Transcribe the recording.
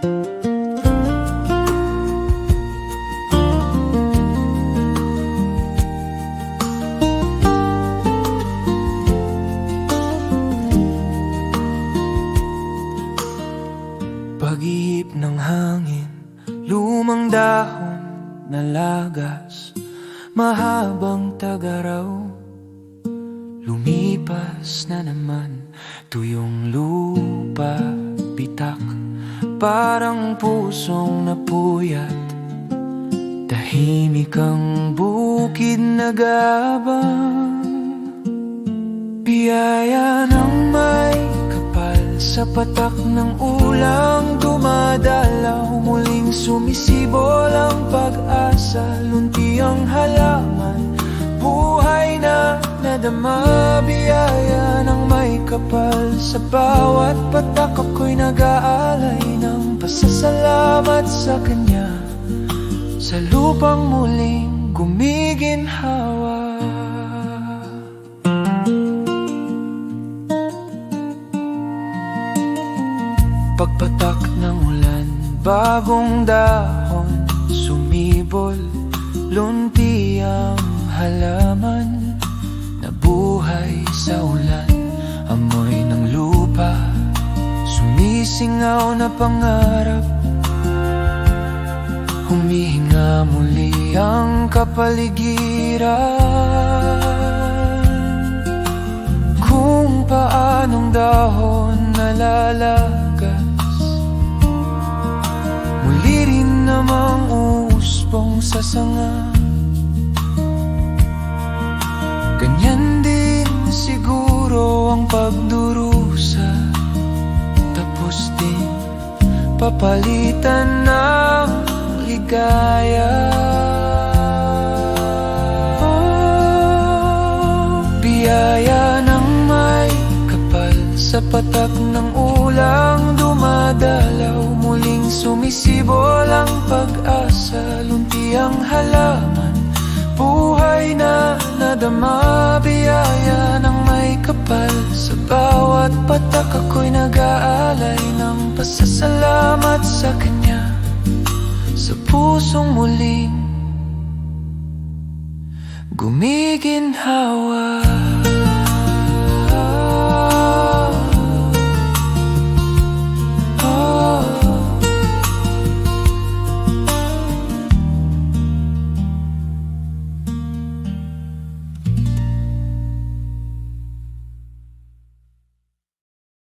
Pag-ihip ng hangin, lumang dahon na lagas, mahabang tagaraw. Lumipas na naman, tuyong lupa, bitak, parang pusong napuyat. Tahimik ang bukid na gabang, biyaya ng may kapal sa patak ng ulang dumadalaw. Muling sumisibol ang pag-asa, lunti ang halaman, buhay na nadama. Biyaya ng may kapal sa bawat patak, ako'y nag-aalay ng pasasalamat sa kanya, sa lupang muling gumiginhawa. Pagpatak ng ulan, bagong dahon sumibol, lunti ang halaman, nabuhay sa ulan. Amoy ng lupa, sumisingaw na pangarap, humihinga muli ang kapaligiran. Kung paanong dahon nalalagas, muli rin namang uusbong sa sanga. Ganyan din siguro ang pagdurusa, tapos din papalitan ng ligaya. Biyaya ng may kapal sa patak ng ulang dumadalaw. Muling sumisibol ang pag-asa, lunti ang halaman, buhay na nadama. Biyaya ng may kapal sa bawat patak, ako'y nag-aalay ng pasasalamat sa kanya, sa pusong muling gumiginhawa.